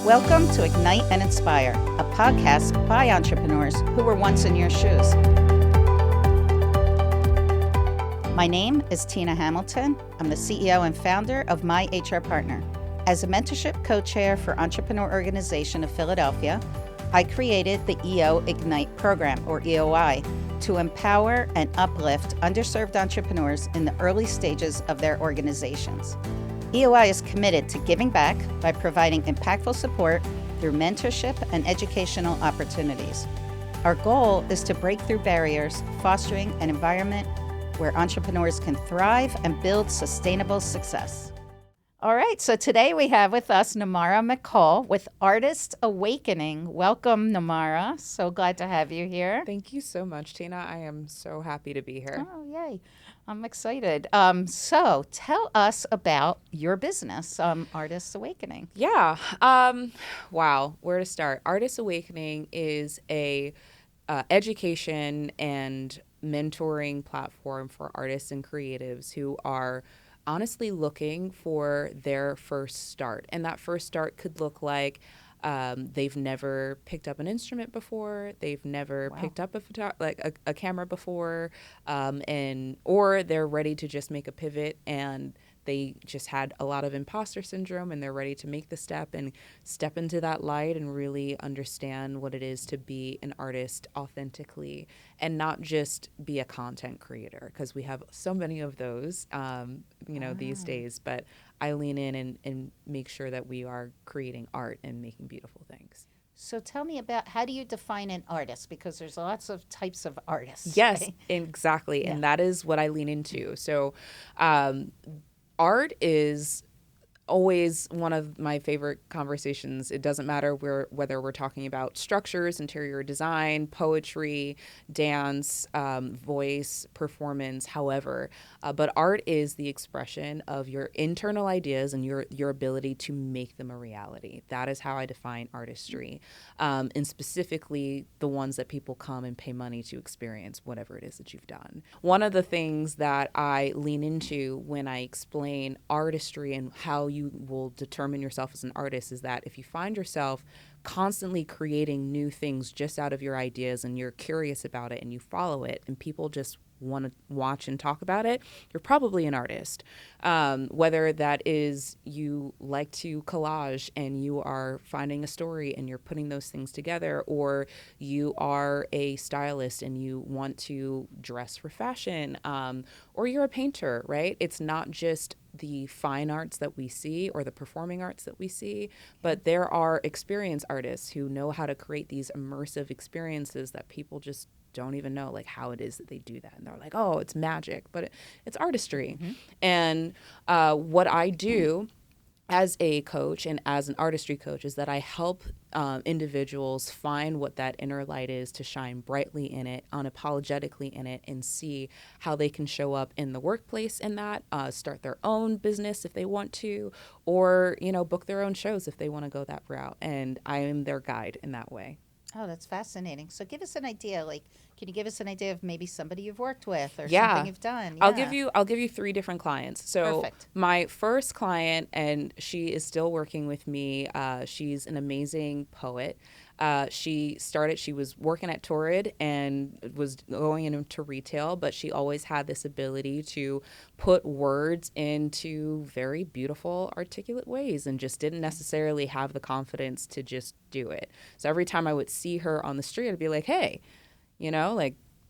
Welcome to Ignite and Inspire, a podcast by entrepreneurs who were once in your shoes. My name is Tina Hamilton. I'm the CEO and founder of My HR Partner. As a mentorship co-chair for Entrepreneur Organization of Philadelphia, I created the EO Ignite program, or EOI, to empower and uplift underserved entrepreneurs in the early stages of their organizations. EOI is committed to giving back by providing impactful support through mentorship and educational opportunities. Our goal is to break through barriers, fostering an environment where entrepreneurs can thrive and build sustainable success. All right, so today we have with us Namarah McCall with Artist Awakening. Welcome, Namarah. So glad to have you here. Thank you so much, Tina. I am so happy to be here. Oh, yay. I'm excited. So tell us about your business, Artist Awakening. Yeah. Wow. Where to start? Artist Awakening is a education and mentoring platform for artists and creatives who are honestly looking for their first start. And that first start could look like they've never picked up an instrument before. They've never picked up a camera before, or they're ready to just make a pivot and they just had a lot of imposter syndrome and they're ready to make the step and step into that light and really understand what it is to be an artist authentically and not just be a content creator, because we have so many of those, these days. But I lean in and make sure that we are creating art and making beautiful things. So tell me about, how do you define an artist? Because there's lots of types of artists. Yes, right? exactly. Yeah. And that is what I lean into. So art is always one of my favorite conversations. It doesn't matter whether we're talking about structures, interior design, poetry, dance, voice, performance, however. But art is the expression of your internal ideas and your ability to make them a reality. That is how I define artistry, and specifically the ones that people come and pay money to experience, whatever it is that you've done. One of the things that I lean into when I explain artistry and how you will determine yourself as an artist is that if you find yourself constantly creating new things just out of your ideas and you're curious about it and you follow it and people just want to watch and talk about it, you're probably an artist. Whether that is you like to collage and you are finding a story and you're putting those things together, or you are a stylist and you want to dress for fashion, or you're a painter, right? It's not just the fine arts that we see or the performing arts that we see, but there are experience artists who know how to create these immersive experiences that people just don't even know like how it is that they do that. And they're like, oh, it's magic, but it's artistry. Mm-hmm. And what I do as a coach and as an artistry coach is that I help individuals find what that inner light is, to shine brightly in it, unapologetically in it, and see how they can show up in the workplace in that, start their own business if they want to, or, book their own shows if they want to go that route. And I am their guide in that way. Oh, that's fascinating. So give us an idea, can you give us an idea of maybe somebody you've worked with or Yeah. something you've done? Yeah. I'll give you 3 different clients. So Perfect. My first client, and she is still working with me, she's an amazing poet. She was working at Torrid and was going into retail, but she always had this ability to put words into very beautiful, articulate ways and just didn't necessarily have the confidence to just do it. So every time I would see her on the street, I'd be like, hey,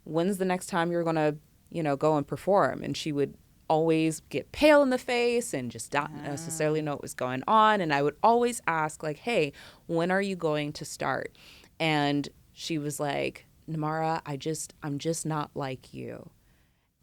when's the next time you're going to, go and perform? And she would always get pale in the face and just not necessarily know what was going on. And I would always ask, like, hey, when are you going to start? And she was like, Namarah, I'm just not like you.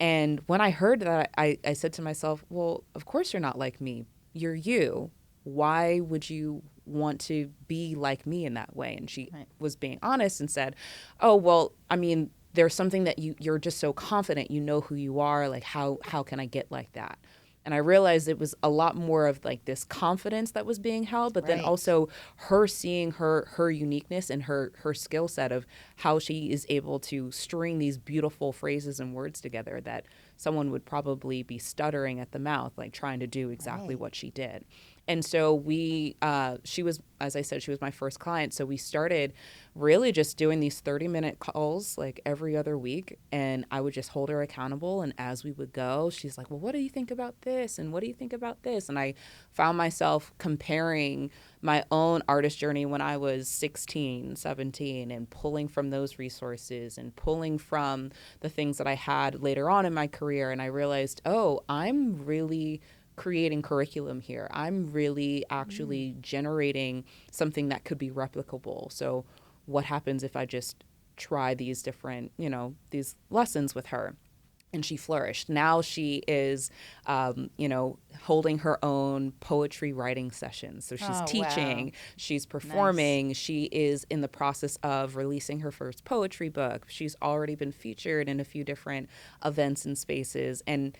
And when I heard that, I said to myself, well, of course you're not like me. You're you. Why would you want to be like me in that way? And she was being honest and said, oh, well, I mean, there's something that you're just so confident, you know who you are, like how can I get like that? And I realized it was a lot more of like this confidence that was being held, but then also her seeing her uniqueness and her skill set of how she is able to string these beautiful phrases and words together that someone would probably be stuttering at the mouth, like trying to do exactly what she did. And so she was, as I said, she was my first client. So we started really just doing these 30-minute calls like every other week. And I would just hold her accountable. And as we would go, she's like, well, what do you think about this? And what do you think about this? And I found myself comparing my own artist journey when I was 16, 17, and pulling from those resources and pulling from the things that I had later on in my career. And I realized, oh, I'm really creating curriculum here. I'm really actually generating something that could be replicable. So what happens if I just try these different, these lessons with her? And she flourished. Now she is, holding her own poetry writing sessions. So she's teaching, wow. She's performing. Nice. She is in the process of releasing her first poetry book. She's already been featured in a few different events and spaces. And,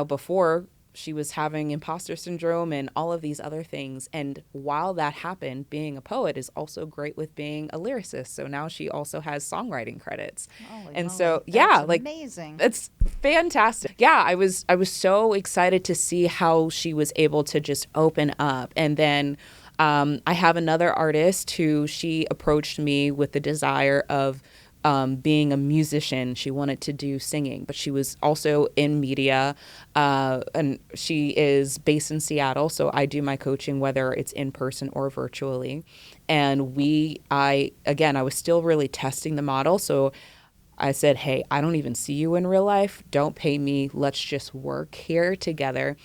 before, she was having imposter syndrome and all of these other things. And while that happened, being a poet is also great with being a lyricist. So now she also has songwriting credits. And so, yeah, like amazing. It's fantastic. Yeah, I was so excited to see how she was able to just open up. And then I have another artist who she approached me with the desire of being a musician. She wanted to do singing, but she was also in media, and she is based in Seattle. So I do my coaching, whether it's in person or virtually. And I was still really testing the model. So I said, hey, I don't even see you in real life. Don't pay me. Let's just work here together.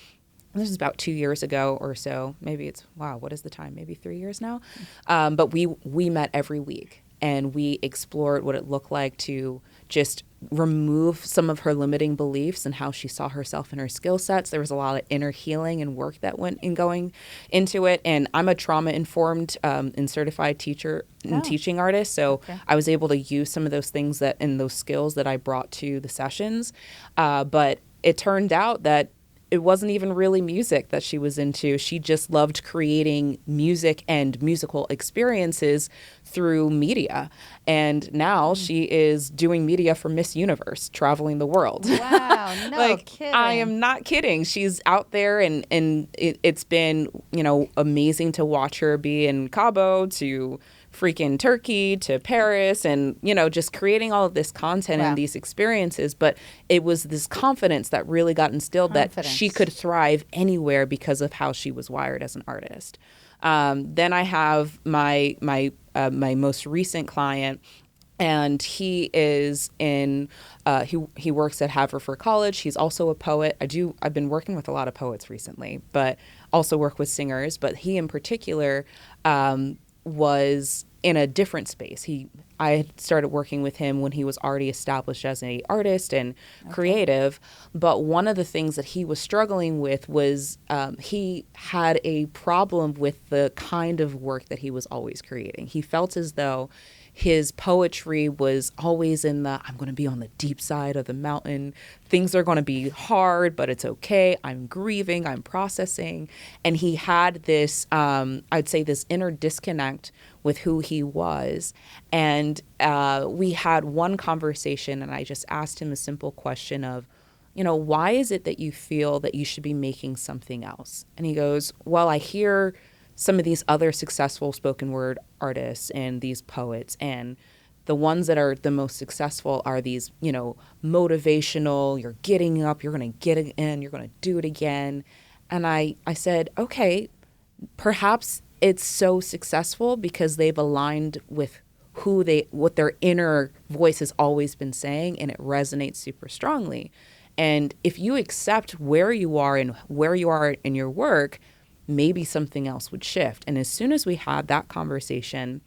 This is about 2 years ago or so. Maybe it's, wow, what is the time? Maybe 3 years now. But we met every week. And we explored what it looked like to just remove some of her limiting beliefs and how she saw herself and her skill sets. There was a lot of inner healing and work that went in going into it. And I'm a trauma-informed and certified teacher and teaching artist. So I was able to use some of those things and those skills that I brought to the sessions. But it turned out that it wasn't even really music that she was into. She just loved creating music and musical experiences through media. And now she is doing media for Miss Universe, traveling the world. Wow, no kidding. I am not kidding. She's out there and it's been, amazing to watch her be in Cabo to freaking Turkey to Paris and, just creating all of this content and these experiences. But it was this confidence that really got instilled that she could thrive anywhere because of how she was wired as an artist. Then I have my most recent client, and he is in he works at Haverford College. He's also a poet. I've been working with a lot of poets recently, but also work with singers. But he in particular was in a different space. I had started working with him when he was already established as an artist and creative. But one of the things that he was struggling with was he had a problem with the kind of work that he was always creating. He felt as though his poetry was always in I'm going to be on the deep side of the mountain. Things are going to be hard, but it's okay. I'm grieving, I'm processing. And he had this, I'd say this inner disconnect with who he was. And we had one conversation and I just asked him a simple question of, why is it that you feel that you should be making something else? And he goes, well, I hear some of these other successful spoken word artists and these poets, and the ones that are the most successful are these, motivational, you're getting up, you're going to get it in, you're going to do it again. And I said, okay, perhaps it's so successful because they've aligned with what their inner voice has always been saying, and it resonates super strongly. And if you accept where you are and where you are in your work, maybe something else would shift. And as soon as we had that conversation,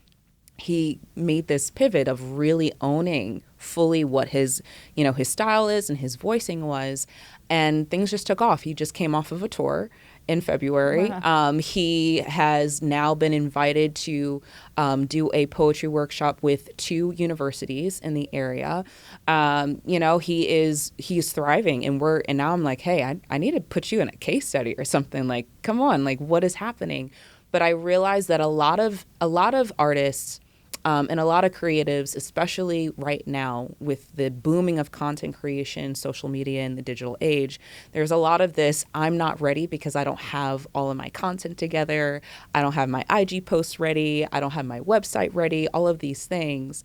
he made this pivot of really owning fully what his style is and his voicing was. And things just took off. He just came off of a tour in February. Wow. He has now been invited to do a poetry workshop with 2 universities in the area. He's thriving, and now I'm like, hey, I need to put you in a case study or something. Like, come on, like what is happening? But I realized that a lot of artists And a lot of creatives, especially right now with the booming of content creation, social media, and the digital age, there's a lot of this, I'm not ready because I don't have all of my content together. I don't have my IG posts ready. I don't have my website ready, all of these things.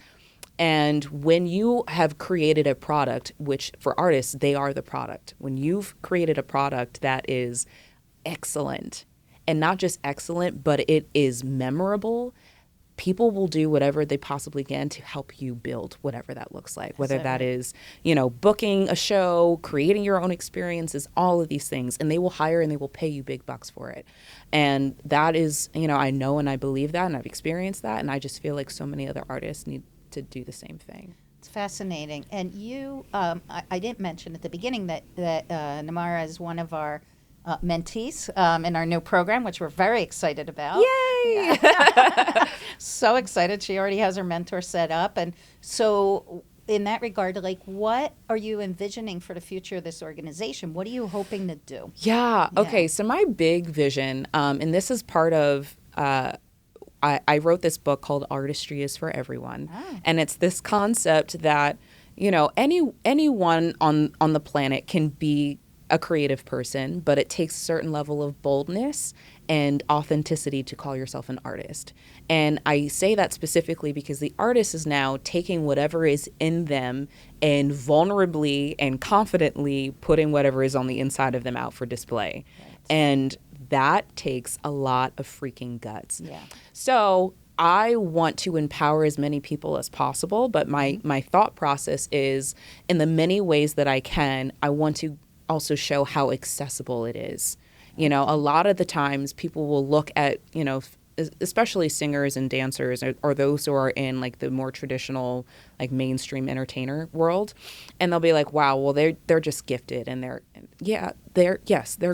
And when you have created a product, which for artists, they are the product. When you've created a product that is excellent, and not just excellent, but it is memorable, people will do whatever they possibly can to help you build whatever that looks like, whether that is, booking a show, creating your own experiences, all of these things. And they will hire and they will pay you big bucks for it. And that is, I know and I believe that and I've experienced that. And I just feel like so many other artists need to do the same thing. It's fascinating. And you, I didn't mention at the beginning that Namarah is one of our mentees in our new program, which we're very excited about. Yay! So excited. She already has her mentor set up. And so in that regard, like, what are you envisioning for the future of this organization? What are you hoping to do? Yeah. Okay. So my big vision, and this is part of, I wrote this book called Artistry is for Everyone. Oh. And it's this concept that, anyone on the planet can be a creative person, but it takes a certain level of boldness and authenticity to call yourself an artist. And I say that specifically because the artist is now taking whatever is in them and vulnerably and confidently putting whatever is on the inside of them out for display. Right. And that takes a lot of freaking guts. Yeah. So I want to empower as many people as possible, but my thought process is, in the many ways that I can, I want to also show how accessible it is. A lot of the times people will look at, especially singers and dancers or those who are in like the more traditional, like mainstream entertainer world, and they'll be like, wow, well, they're just gifted, and they're Sure.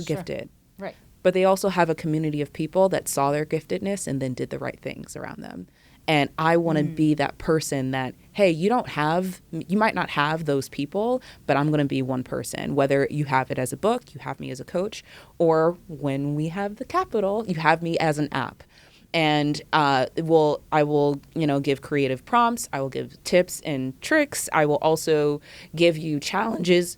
gifted. Right. But they also have a community of people that saw their giftedness and then did the right things around them. And I want to be that person that, hey, you might not have those people, but I'm going to be one person, whether you have it as a book, you have me as a coach, or when we have the capital, you have me as an app. And I will give creative prompts. I will give tips and tricks. I will also give you challenges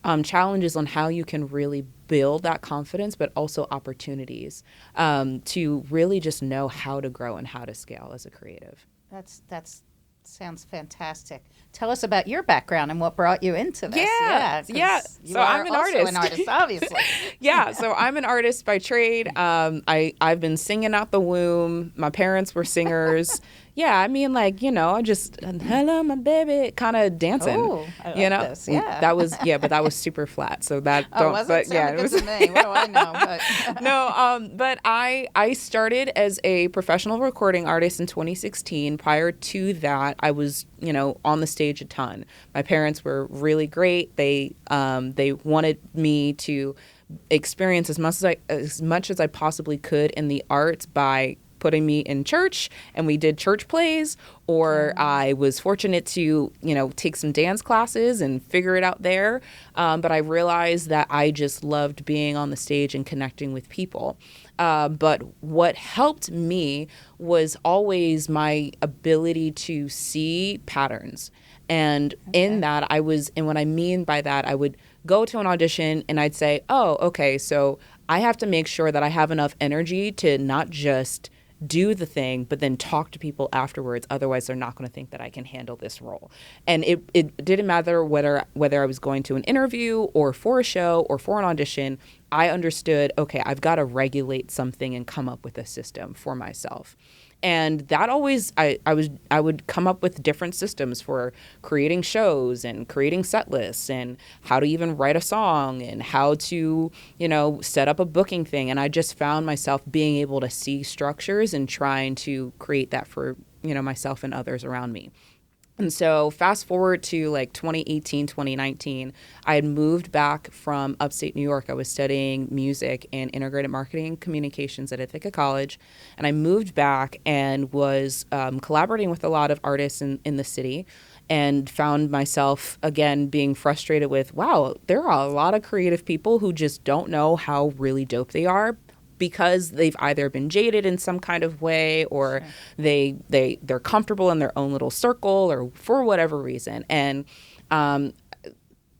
on how you can really build that confidence, but also opportunities to really just know how to grow and how to scale as a creative. That's sounds fantastic. Tell us about your background and what brought you into this. Yeah. So I'm an artist. An artist, obviously. So I'm an artist by trade. I've been singing out the womb. My parents were singers. I just hello my baby kind of dancing. Oh, I like this. Yeah. But that was super flat. So that it was to me. What do I know? But no, but I started as a professional recording artist in 2016. Prior to that, I was on the stage a ton. My parents were really great. They wanted me to experience as much as I possibly could in the arts by putting me in church, and we did church plays, or I was fortunate to, take some dance classes and figure it out there. But I realized that I just loved being on the stage and connecting with people. But what helped me was always my ability to see patterns. And in that, and what I mean by that, I would go to an audition and I'd say, oh, okay, so I have to make sure that I have enough energy to not just do the thing, but then talk to people afterwards. Otherwise, they're not going to think that I can handle this role. And it didn't matter whether I was going to an interview or for a show or for an audition. I understood, okay, I've got to regulate something and come up with a system for myself. And that always, I would come up with different systems for creating shows and creating set lists and how to even write a song and how to, set up a booking thing. And I just found myself being able to see structures and trying to create that for, myself and others around me. And so fast forward to like 2018, 2019, I had moved back from upstate New York. I was studying music and integrated marketing and communications at Ithaca College. And I moved back and was collaborating with a lot of artists in the city, and found myself, again, being frustrated with, wow, there are a lot of creative people who just don't know how really dope they are because they've either been jaded in some kind of way, or they're comfortable in their own little circle, or for whatever reason. And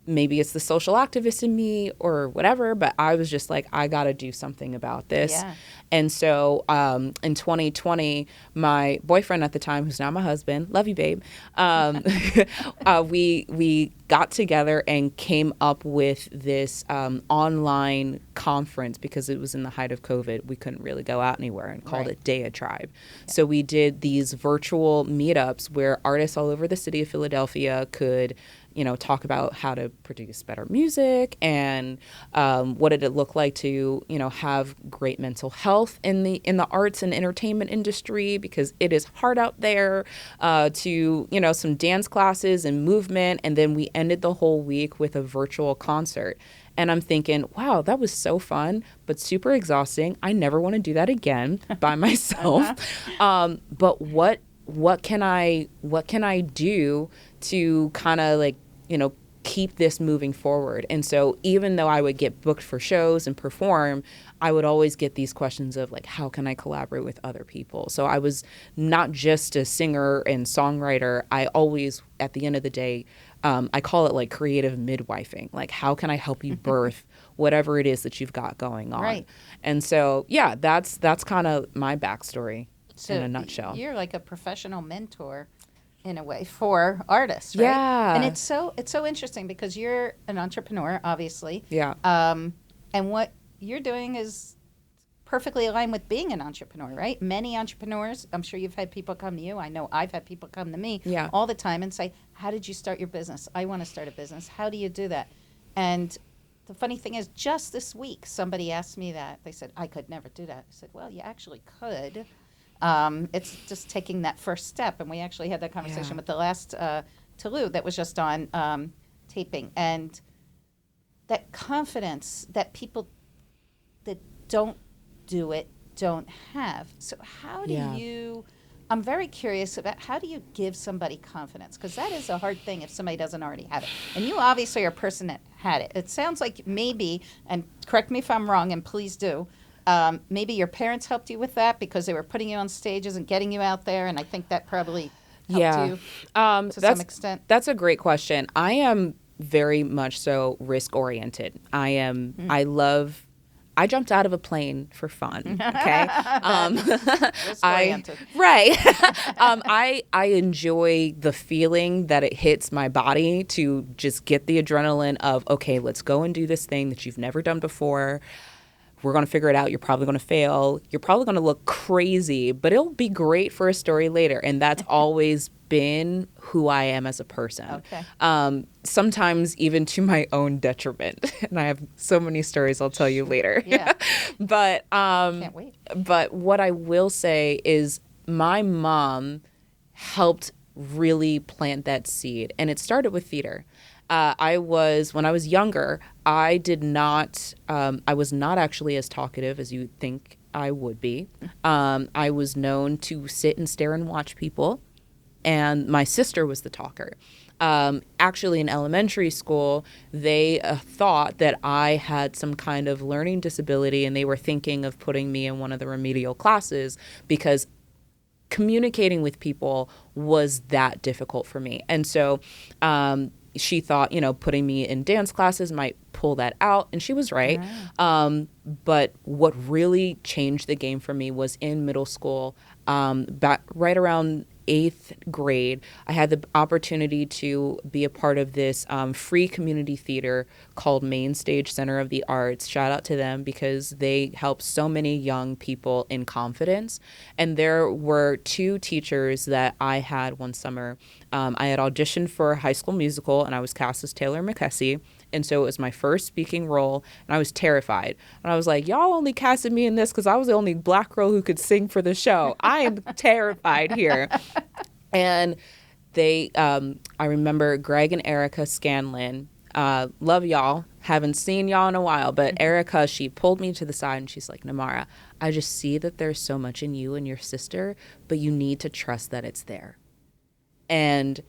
maybe it's the social activist in me or whatever, but I was just like, I got to do something about this. Yeah. And so in 2020, my boyfriend at the time, who's now my husband, love you, babe, we got together and came up with this online conference, because it was in the height of COVID. We couldn't really go out anywhere, and called it Day a Tribe. Yeah. So we did these virtual meetups where artists all over the city of Philadelphia could talk about how to produce better music, and what did it look like to, have great mental health in the arts and entertainment industry, because it is hard out there, to, some dance classes and movement. And then we ended the whole week with a virtual concert. And I'm thinking, wow, that was so fun, but super exhausting. I never want to do that again by myself. But what can I do to kind of like, keep this moving forward? And so even though I would get booked for shows and perform, I would always get these questions of like, how can I collaborate with other people? So I was not just a singer and songwriter. I always, at the end of the day, I call it like creative midwifing. Like, how can I help you birth whatever it is that you've got going on? Right. And so, yeah, that's kind of my backstory in a nutshell. You're like a professional mentor in a way for artists, right? Yeah. And it's so interesting because you're an entrepreneur, obviously. Yeah. And what you're doing is perfectly aligned with being an entrepreneur, right? Many entrepreneurs, I'm sure you've had people come to you. I know I've had people come to me all the time and say, how did you start your business? I want to start a business. How do you do that? And the funny thing is, just this week, somebody asked me that. They said, I could never do that. I said, well, you actually could. It's just taking that first step. And we actually had that conversation with the last Toulouse that was just on taping. And that confidence that people that don't do it don't have. So how do you, I'm very curious about how do you give somebody confidence? Because that is a hard thing if somebody doesn't already have it. And you obviously are a person that had it. It sounds like maybe, and correct me if I'm wrong, and please do, maybe your parents helped you with that because they were putting you on stages and getting you out there, and I think that probably helped you to some extent. That's a great question. I am very much so risk-oriented. I jumped out of a plane for fun, okay? Risk-oriented. I enjoy the feeling that it hits my body to just get the adrenaline of, okay, let's go and do this thing that you've never done before. We're going to figure it out. You're probably going to fail. You're probably going to look crazy, but it'll be great for a story later. And that's always been who I am as a person. Okay. Sometimes even to my own detriment. And I have so many stories I'll tell you later. Yeah. But can't wait. But what I will say is my mom helped really plant that seed. And it started with theater. When I was younger, I was not actually as talkative as you'd think I would be. I was known to sit and stare and watch people, and my sister was the talker. Actually, in elementary school, they thought that I had some kind of learning disability, and they were thinking of putting me in one of the remedial classes because communicating with people was that difficult for me. And so she thought, putting me in dance classes might pull that out. And she was right. But what really changed the game for me was in middle school, right around 8th grade, I had the opportunity to be a part of this free community theater called Main Stage Center of the Arts. Shout out to them because they help so many young people in confidence. And there were 2 teachers that I had one summer. I had auditioned for High School Musical and I was cast as Taylor McKessie. And so it was my first speaking role, and I was terrified. And I was like, y'all only casted me in this because I was the only Black girl who could sing for the show. I am terrified here. And I remember Greg and Erica Scanlon. Love y'all. Haven't seen y'all in a while. But Erica, she pulled me to the side, and she's like, Namarah, I just see that there's so much in you and your sister, but you need to trust that it's there. And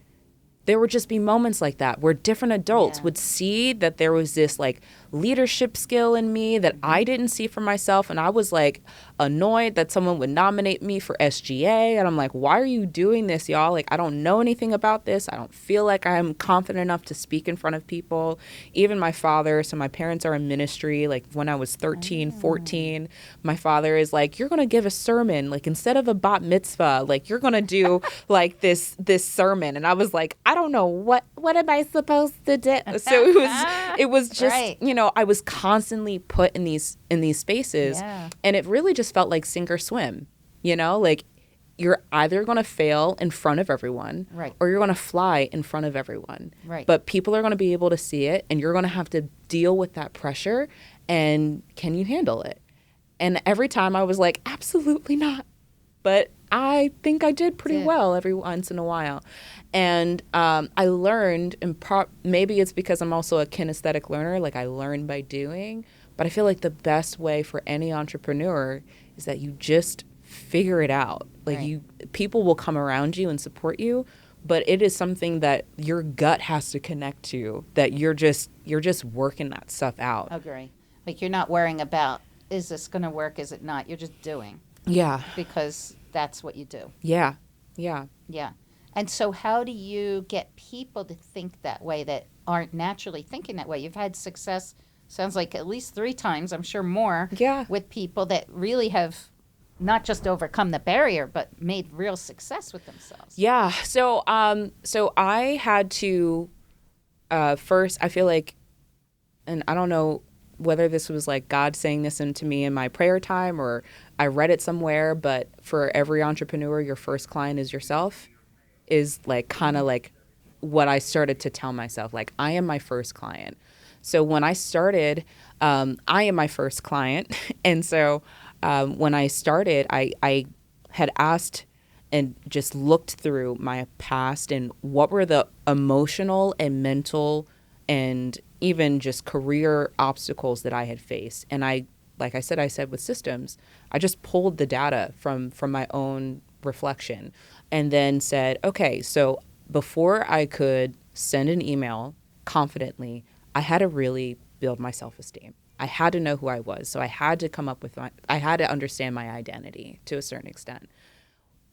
there would just be moments like that where different adults would see that there was this like leadership skill in me that I didn't see for myself. And I was like annoyed that someone would nominate me for SGA. And I'm like, why are you doing this, y'all? Like, I don't know anything about this. I don't feel like I'm confident enough to speak in front of people. Even my father, so my parents are in ministry. Like when I was 13, 14, my father is like, you're going to give a sermon, like instead of a bat mitzvah, like you're going to do like this sermon. And I was like, I don't know what am I supposed to do? So it was just, Right. you know, I was constantly put in these spaces, and it really just felt like sink or swim, you know, like you're either going to fail in front of everyone, Right. or you're going to fly in front of everyone. Right. But people are going to be able to see it, and you're going to have to deal with that pressure. And can you handle it? And every time I was like, absolutely not. But I think I did pretty well every once in a while. And I learned, and maybe it's because I'm also a kinesthetic learner, like I learn by doing. But I feel like the best way for any entrepreneur is that you just figure it out. Like people will come around you and support you, but it is something that your gut has to connect to, that you're just working that stuff out. Agree. Like you're not worrying about, is this going to work? Is it not? You're just doing. Yeah. Because that's what you do. Yeah. Yeah. Yeah. And so how do you get people to think that way that aren't naturally thinking that way? You've had success, sounds like at least 3 times, I'm sure more, with people that really have not just overcome the barrier, but made real success with themselves. Yeah. So I had to first, I feel like, and I don't know whether this was like God saying this into me in my prayer time or I read it somewhere, but for every entrepreneur, your first client is yourself, is like kind of like what I started to tell myself, like I am my first client. So when I started, I am my first client. And so when I started, I had asked and just looked through my past and what were the emotional and mental and even just career obstacles that I had faced. And I said with systems, I just pulled the data from my own reflection and then said, okay, so before I could send an email confidently, I had to really build my self-esteem. I had to know who I was. So I had to I had to understand my identity to a certain extent.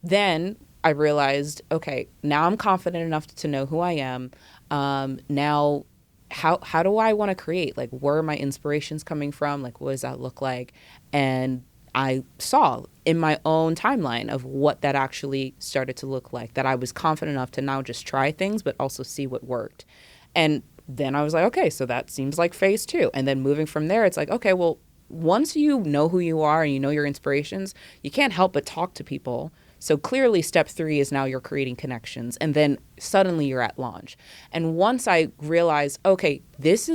Then I realized, okay, now I'm confident enough to know who I am. Now, how do I want to create? Like, where are my inspirations coming from? Like, what does that look like? And I saw in my own timeline of what that actually started to look like, that I was confident enough to now just try things, but also see what worked. And then I was like, okay, so that seems like phase 2. And then moving from there, it's like, okay, well, once you know who you are and you know your inspirations, you can't help but talk to people. So clearly step 3 is now you're creating connections, and then suddenly you're at launch. And once I realized, okay, these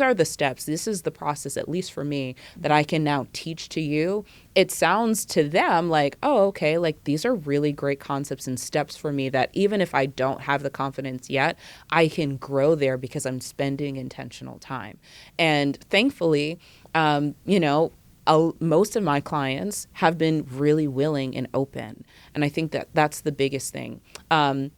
are the steps, this is the process, at least for me, that I can now teach to you, it sounds to them like, oh, okay, like these are really great concepts and steps for me that even if I don't have the confidence yet, I can grow there because I'm spending intentional time. And thankfully, most of my clients have been really willing and open. And I think that that's the biggest thing. And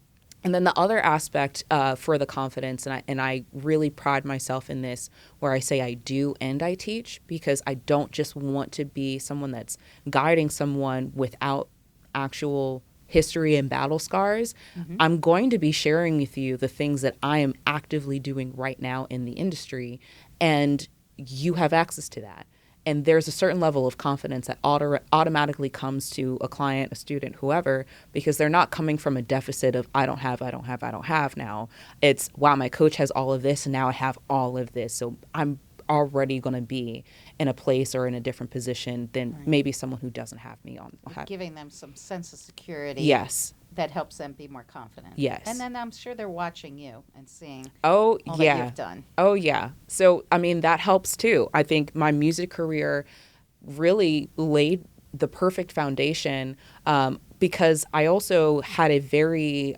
then the other aspect for the confidence, and I really pride myself in this, where I say I do and I teach, because I don't just want to be someone that's guiding someone without actual history and battle scars. Mm-hmm. I'm going to be sharing with you the things that I am actively doing right now in the industry, and you have access to that. And there's a certain level of confidence that automatically comes to a client, a student, whoever, because they're not coming from a deficit of I don't have now. It's, wow, my coach has all of this and now I have all of this. So I'm already going to be in a place or in a different position than maybe someone who doesn't have me on. Giving them some sense of security. Yes. That helps them be more confident. Yes. And then I'm sure they're watching you and seeing all that you've done. Oh, yeah. So, I mean, that helps too. I think my music career really laid the perfect foundation because I also had a very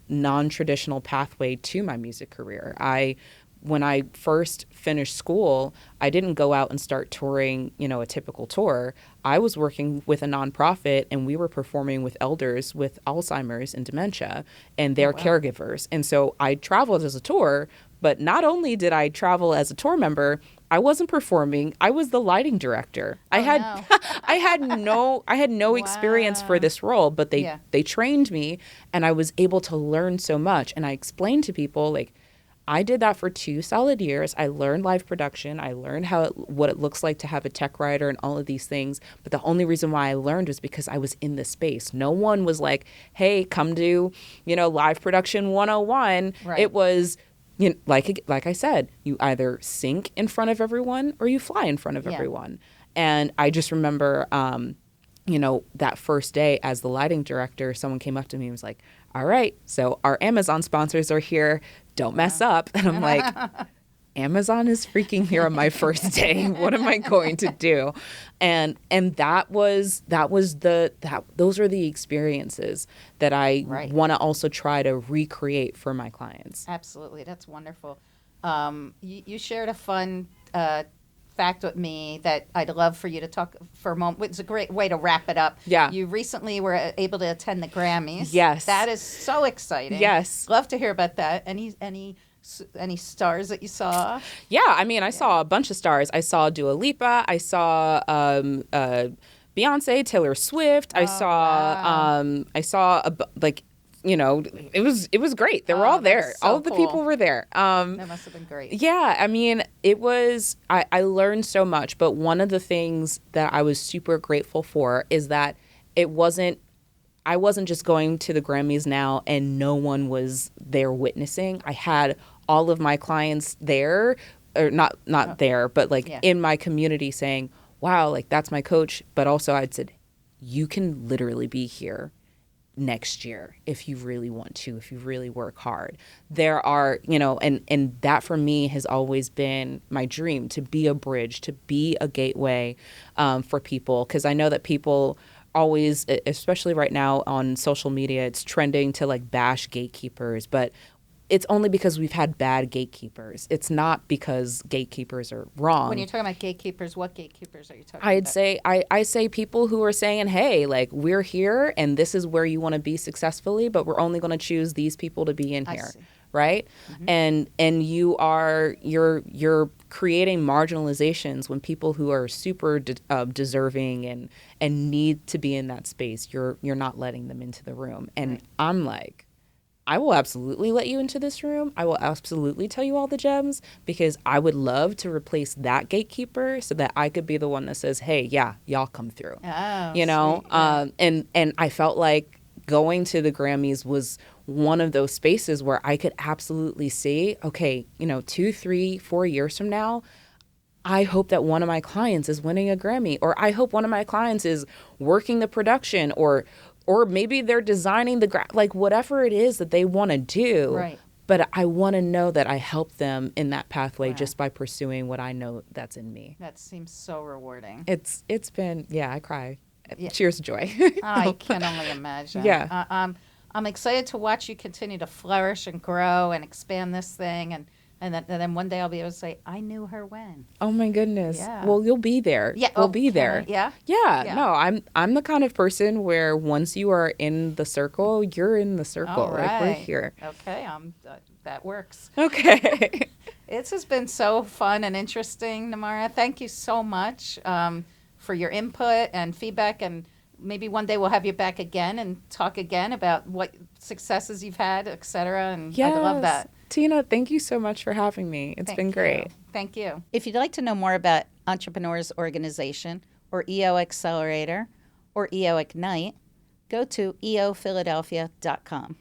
non-traditional pathway to my music career. I when I first finished school, I didn't go out and start touring, a typical tour. I was working with a nonprofit, and we were performing with elders with Alzheimer's and dementia and their caregivers. And so I traveled as a tour, but not only did I travel as a tour member, I wasn't performing. I was the lighting director. I had no experience for this role, but they trained me, and I was able to learn so much. And I explained to people, like, I did that for 2 solid years. I learned live production. I learned what it looks like to have a tech writer and all of these things. But the only reason why I learned was because I was in the space. No one was like, hey, come do, live production 101. Right. It was, like I said, you either sink in front of everyone or you fly in front of everyone. And I just remember, that first day as the lighting director, someone came up to me and was like, all right, so our Amazon sponsors are here. Don't mess up. And I'm like, Amazon is freaking here on my first day. What am I going to do? And those are the experiences that I want to also try to recreate for my clients. Absolutely. That's wonderful. You shared a fun fact with me that I'd love for you to talk for a moment. It's a great way to wrap it up. Yeah. You recently were able to attend the Grammys. Yes. That is so exciting. Yes. Love to hear about that. Any stars that you saw? Yeah, I saw a bunch of stars. I saw Dua Lipa. I saw Beyonce, Taylor Swift. I saw it was great. They were all there. So all of the people were there. That must have been great. Yeah, it was. I learned so much. But one of the things that I was super grateful for is that I wasn't just going to the Grammys now and no one was there witnessing. I had all of my clients there, or not there, but in my community saying, wow, like that's my coach. But also I'd said, you can literally be here next year if you really want to, if you really work hard. There are, and that for me has always been my dream, to be a bridge, to be a gateway for people. Because I know that people always, especially right now on social media, it's trending to bash gatekeepers, but it's only because we've had bad gatekeepers. It's not because gatekeepers are wrong. When you're talking about gatekeepers, what gatekeepers are you talking about? I say people who are saying, hey, we're here and this is where you want to be successfully, but we're only going to choose these people to be in here. Right? Mm-hmm. And you're creating marginalizations when people who are super deserving and need to be in that space, you're not letting them into the room. And I'm like, I will absolutely let you into this room. I will absolutely tell you all the gems, because I would love to replace that gatekeeper so that I could be the one that says, hey, yeah, y'all come through. Oh, sweet. Yeah. And I felt like going to the Grammys was one of those spaces where I could absolutely see, okay, 2, 3, 4 years from now, I hope that one of my clients is winning a Grammy, or I hope one of my clients is working the production, or maybe they're designing whatever it is that they want to do. Right. But I want to know that I help them in that pathway just by pursuing what I know that's in me. That seems so rewarding. It's been, I cry. Yeah. Cheers to joy. I can only imagine. Yeah. I'm excited to watch you continue to flourish and grow and expand this thing, and then one day I'll be able to say, I knew her when. Oh my goodness. Yeah. Well, you'll be there. Yeah. We'll be there. Yeah? Yeah. No, I'm the kind of person where once you are in the circle, you're in the circle. All right. We're here. Okay. That works. Okay. This has been so fun and interesting, Namarah. Thank you so much for your input and feedback, and maybe one day we'll have you back again and talk again about what successes you've had, et cetera. And yes. I'd love that. Tina, thank you so much for having me. It's been great. Thank you. If you'd like to know more about Entrepreneurs Organization or EO Accelerator or EO Ignite, go to eophiladelphia.com.